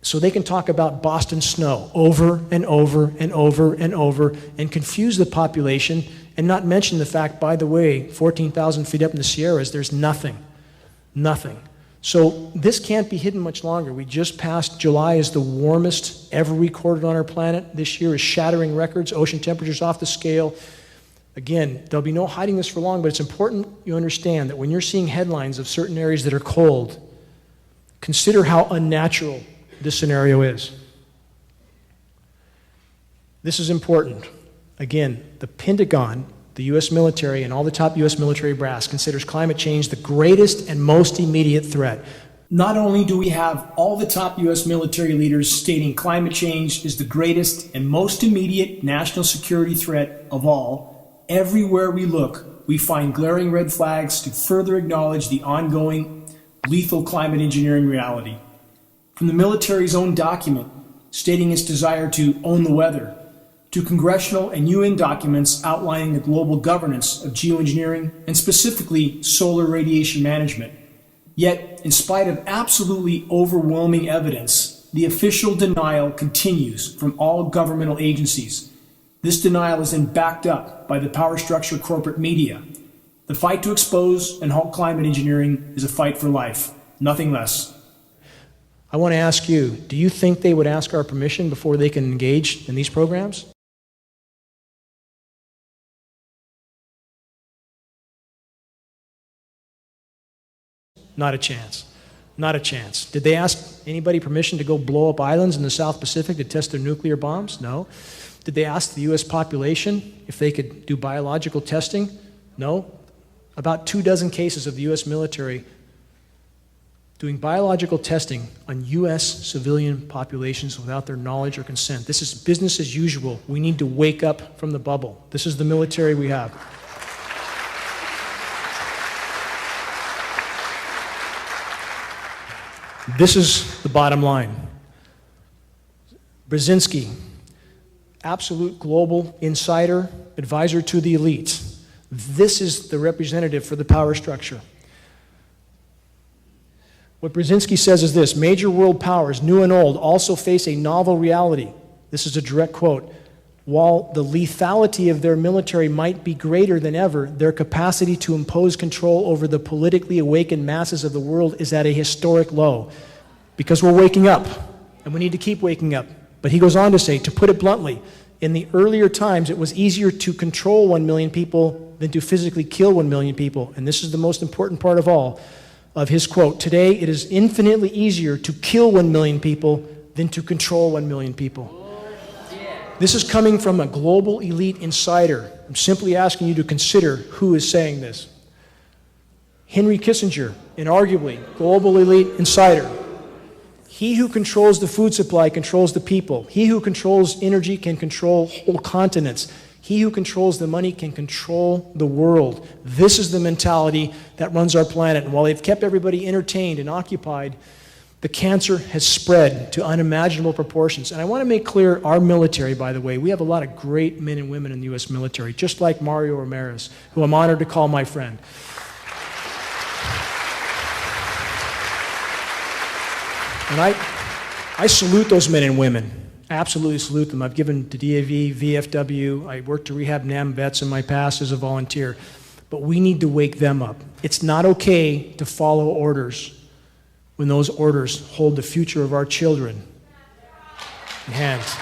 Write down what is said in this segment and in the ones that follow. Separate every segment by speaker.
Speaker 1: So they can talk about Boston snow over and over and over and over and confuse the population and not mention the fact, by the way, 14,000 feet up in the Sierras, there's nothing. Nothing. So this can't be hidden much longer. We just passed July as the warmest ever recorded on our planet. This year is shattering records, ocean temperatures off the scale. Again, there'll be no hiding this for long, but it's important you understand that when you're seeing headlines of certain areas that are cold, consider how unnatural this scenario is. This is important. Again, the Pentagon, the U.S. military, and all the top U.S. military brass considers climate change the greatest and most immediate threat. Not only do we have all the top U.S. military leaders stating climate change is the greatest and most immediate national security threat of all, everywhere we look, we find glaring red flags to further acknowledge the ongoing lethal climate engineering reality. From the military's own document stating its desire to own the weather, to congressional and UN documents outlining the global governance of geoengineering and specifically solar radiation management. Yet, in spite of absolutely overwhelming evidence, the official denial continues from all governmental agencies. This denial is then backed up by the power structure corporate media. The fight to expose and halt climate engineering is a fight for life, nothing less. I want to ask you, do you think they would ask our permission before they can engage in these programs? Not a chance. Not a chance. Did they ask anybody permission to go blow up islands in the South Pacific to test their nuclear bombs? No. Did they ask the U.S. population if they could do biological testing? No. About 24 cases of the U.S. military doing biological testing on U.S. civilian populations without their knowledge or consent. This is business as usual. We need to wake up from the bubble. This is the military we have. This is the bottom line. Brzezinski, absolute global insider, advisor to the elites. This is the representative for the power structure. What Brzezinski says is this: major world powers, new and old, also face a novel reality. This is a direct quote. While the lethality of their military might be greater than ever, their capacity to impose control over the politically awakened masses of the world is at a historic low. Because we're waking up, and we need to keep waking up. But he goes on to say, to put it bluntly, in the earlier times, it was easier to control 1 million people than to physically kill 1 million people. And this is the most important part of all of his quote. Today, it is infinitely easier to kill 1 million people than to control 1 million people. This is coming from a global elite insider. I'm simply asking you to consider who is saying this. Henry Kissinger, inarguably global elite insider. He who controls the food supply controls the people. He who controls energy can control whole continents. He who controls the money can control the world. This is the mentality that runs our planet. And while they've kept everybody entertained and occupied, the cancer has spread to unimaginable proportions. And I want to make clear, our military, by the way, we have a lot of great men and women in the U.S. military, just like Mario Ramirez, who I'm honored to call my friend. And I salute those men and women. I absolutely salute them. I've given to DAV, VFW. I worked to rehab NAM vets in my past as a volunteer. But we need to wake them up. It's not okay to follow orders when those orders hold the future of our children in hands.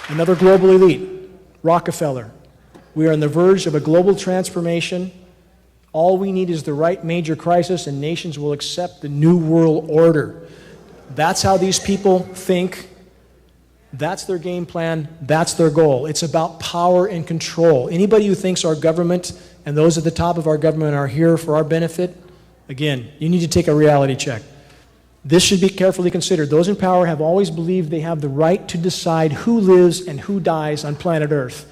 Speaker 1: Another global elite, Rockefeller. We are on the verge of a global transformation. All we need is the right major crisis, and nations will accept the new world order. That's how these people think. That's their game plan. That's their goal. It's about power and control. Anybody who thinks our government and those at the top of our government are here for our benefit, again, you need to take a reality check. This should be carefully considered. Those in power have always believed they have the right to decide who lives and who dies on planet Earth.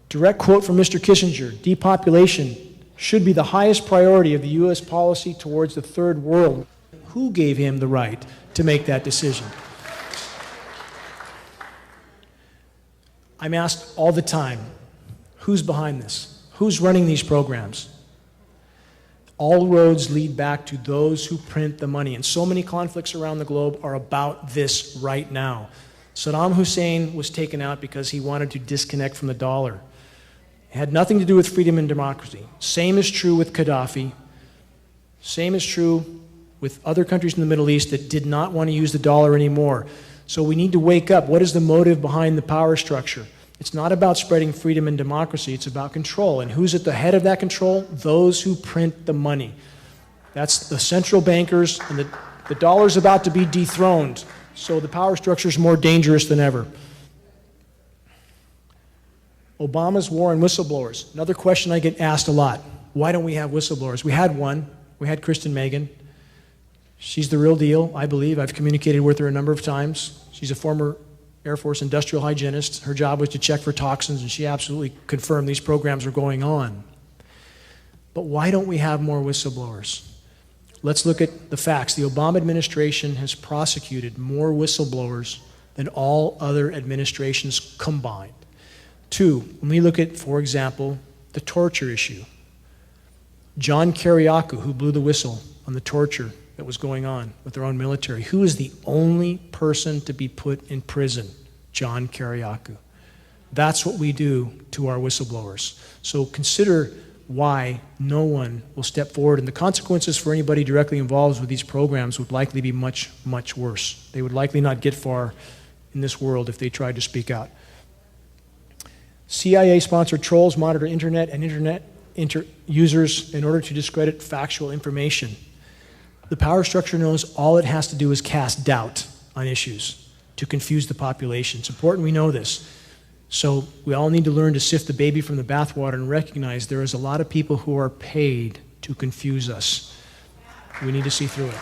Speaker 1: Direct quote from Mr. Kissinger: depopulation should be the highest priority of the U.S. policy towards the third world. Who gave him the right to make that decision? I'm asked all the time, who's behind this? Who's running these programs? All roads lead back to those who print the money. And so many conflicts around the globe are about this right now. Saddam Hussein was taken out because he wanted to disconnect from the dollar. It had nothing to do with freedom and democracy. Same is true with Gaddafi. Same is true with other countries in the Middle East that did not want to use the dollar anymore. So we need to wake up. What is the motive behind the power structure? It's not about spreading freedom and democracy. It's about control. And who's at the head of that control? Those who print the money. That's the central bankers, and the dollar's about to be dethroned. So the power structure is more dangerous than ever. Obama's war on whistleblowers. Another question I get asked a lot. Why don't we have whistleblowers? We had one. We had Kristen Megan. She's the real deal, I believe. I've communicated with her a number of times. She's a former Air Force industrial hygienist. Her job was to check for toxins, and she absolutely confirmed these programs were going on. But why don't we have more whistleblowers? Let's look at the facts. The Obama administration has prosecuted more whistleblowers than all other administrations combined. Two, when we look at, for example, the torture issue, John Kiriakou, who blew the whistle on the torture that was going on with their own military, who is the only person to be put in prison? John Kiriakou. That's what we do to our whistleblowers. So consider why no one will step forward, and the consequences for anybody directly involved with these programs would likely be much, much worse. They would likely not get far in this world if they tried to speak out. CIA-sponsored trolls monitor internet and internet users in order to discredit factual information. The power structure knows all it has to do is cast doubt on issues to confuse the population. It's important we know this. So we all need to learn to sift the baby from the bathwater and recognize there is a lot of people who are paid to confuse us. We need to see through it.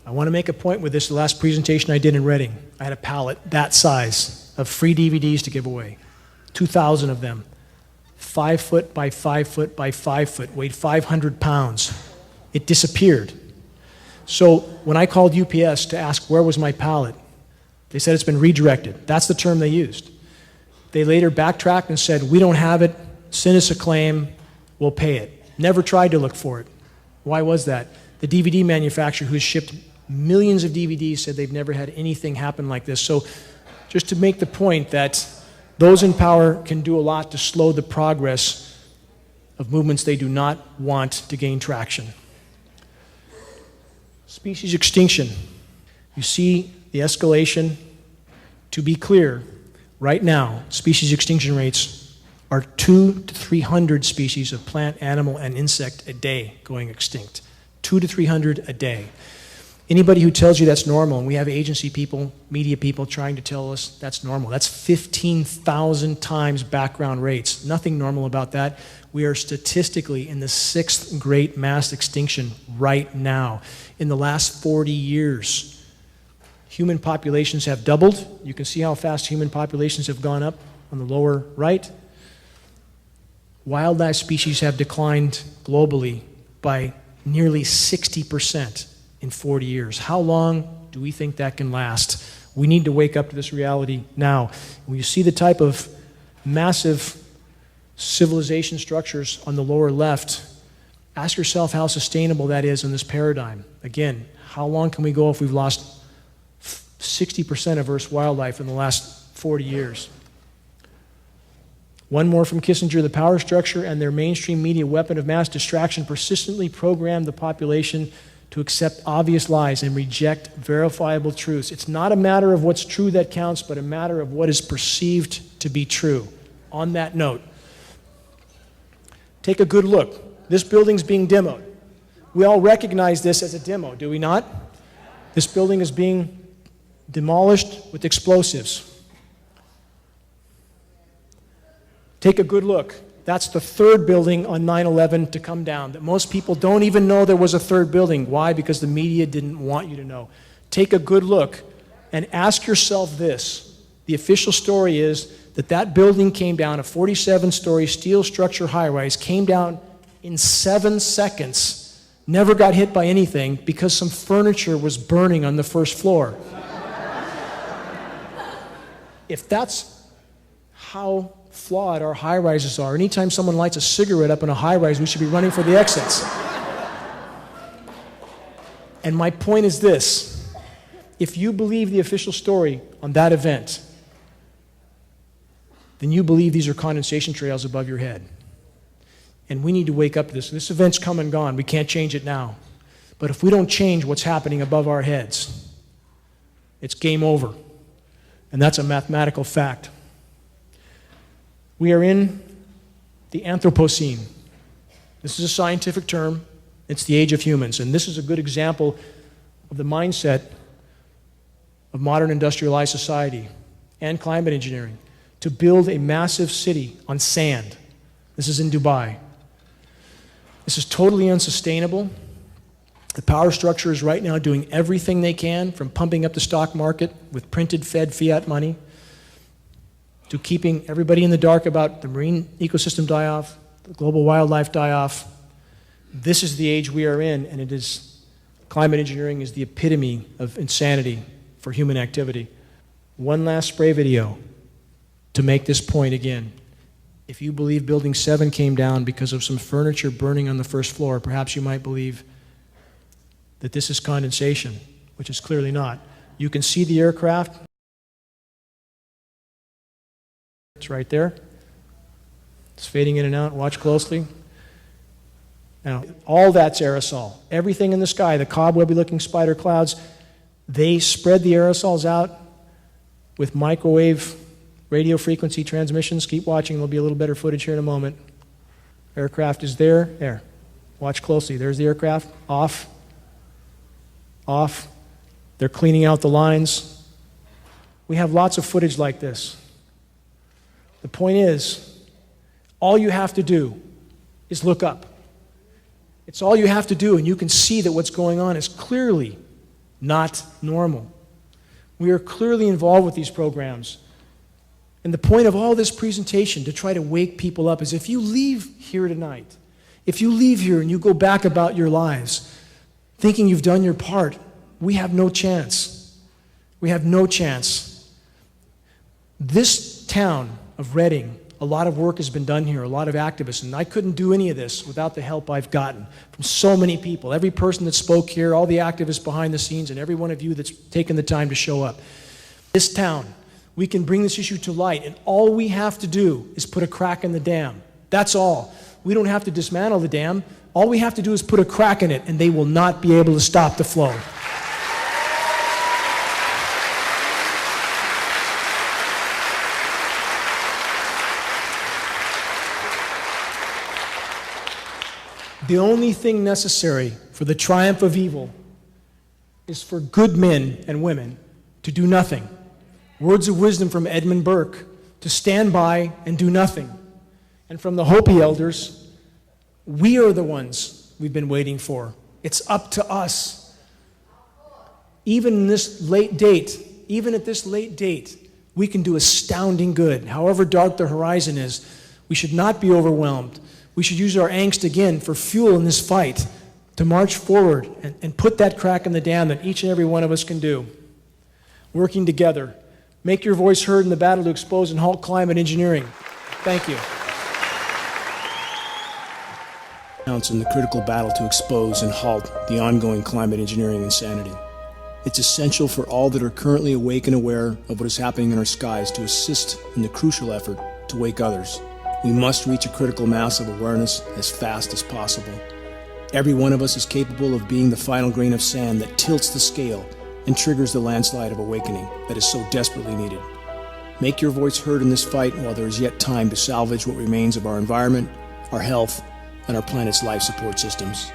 Speaker 1: I want to make a point with this. The last presentation I did in Reading, I had a pallet that size of free DVDs to give away. 2,000 of them. 5 foot by 5 foot by 5 foot, weighed 500 pounds. It disappeared. So when I called UPS to ask where was my pallet, they said it's been redirected. That's the term they used. They later backtracked and said, we don't have it, send us a claim, we'll pay it. Never tried to look for it. Why was that? The DVD manufacturer who's shipped millions of DVDs said they've never had anything happen like this. So just to make the point that those in power can do a lot to slow the progress of movements they do not want to gain traction. Species extinction. You see the escalation. To be clear, right now, species extinction rates are 200 to 300 species of plant, animal, and insect a day going extinct. 200 to 300 a day. Anybody who tells you that's normal, and we have agency people, media people trying to tell us that's normal, that's 15,000 times background rates. Nothing normal about that. We are statistically in the 6th great mass extinction right now. In the last 40 years, human populations have doubled. You can see how fast human populations have gone up on the lower right. Wildlife species have declined globally by nearly 60%. In 40 years. How long do we think that can last? We need to wake up to this reality now. When you see the type of massive civilization structures on the lower left, ask yourself how sustainable that is in this paradigm. Again, how long can we go if we've lost 60% of Earth's wildlife in the last 40 years? One more from Kissinger. The power structure and their mainstream media weapon of mass distraction persistently programmed the population to accept obvious lies and reject verifiable truths. It's not a matter of what's true that counts, but a matter of what is perceived to be true. On that note, take a good look. This building's being demoed. We all recognize this as a demo, do we not? This building is being demolished with explosives. Take a good look. That's the third building on 9/11 to come down, that most people don't even know there was a third building. Why? Because the media didn't want you to know. Take a good look and ask yourself this. The official story is that that building came down, a 47-story steel structure high-rise, came down in 7 seconds, never got hit by anything because some furniture was burning on the first floor. If that's how flawed our high-rises are. Anytime someone lights a cigarette up in a high-rise, we should be running for the exits. And my point is this: if you believe the official story on that event, then you believe these are condensation trails above your head. And we need to wake up to this. This event's come and gone. We can't change it now. But if we don't change what's happening above our heads, it's game over. And that's a mathematical fact. We are in the Anthropocene. This is a scientific term. It's the age of humans. And this is a good example of the mindset of modern industrialized society and climate engineering, to build a massive city on sand. This is in Dubai. This is totally unsustainable. The power structure is right now doing everything they can, from pumping up the stock market with printed Fed fiat money to keeping everybody in the dark about the marine ecosystem die-off, the global wildlife die-off. This is the age we are in, and climate engineering is the epitome of insanity for human activity. One last spray video to make this point again. If you believe Building 7 came down because of some furniture burning on the first floor, perhaps you might believe that this is condensation, which is clearly not. You can see the aircraft. It's right there. It's fading in and out. Watch closely. Now, all that's aerosol. Everything in the sky, the cobwebby-looking spider clouds, they spread the aerosols out with microwave radio frequency transmissions. Keep watching. There'll be a little better footage here in a moment. Aircraft is there. There. Watch closely. There's the aircraft. Off. Off. They're cleaning out the lines. We have lots of footage like this. The point is, all you have to do is look up. It's all you have to do, and you can see that what's going on is clearly not normal. We are clearly involved with these programs. And the point of all this presentation, to try to wake people up, is if you leave here tonight, if you leave here and you go back about your lives thinking you've done your part, we have no chance. We have no chance. This town of Reading, a lot of work has been done here, a lot of activists, and I couldn't do any of this without the help I've gotten from so many people. Every person that spoke here, all the activists behind the scenes, and every one of you that's taken the time to show up. This town, we can bring this issue to light, and all we have to do is put a crack in the dam. That's all. We don't have to dismantle the dam. All we have to do is put a crack in it, and they will not be able to stop the flow. The only thing necessary for the triumph of evil is for good men and women to do nothing. Words of wisdom from Edmund Burke: to stand by and do nothing. And from the Hopi elders, we are the ones we've been waiting for. It's up to us. Even at this late date, we can do astounding good. However dark the horizon is, we should not be overwhelmed. We should use our angst again for fuel in this fight to march forward and put that crack in the dam that each and every one of us can do. Working together. Make your voice heard in the battle to expose and halt climate engineering. Thank you. In the critical battle to expose and halt the ongoing climate engineering insanity. It's essential for all that are currently awake and aware of what is happening in our skies to assist in the crucial effort to wake others. We must reach a critical mass of awareness as fast as possible. Every one of us is capable of being the final grain of sand that tilts the scale and triggers the landslide of awakening that is so desperately needed. Make your voice heard in this fight while there is yet time to salvage what remains of our environment, our health, and our planet's life support systems.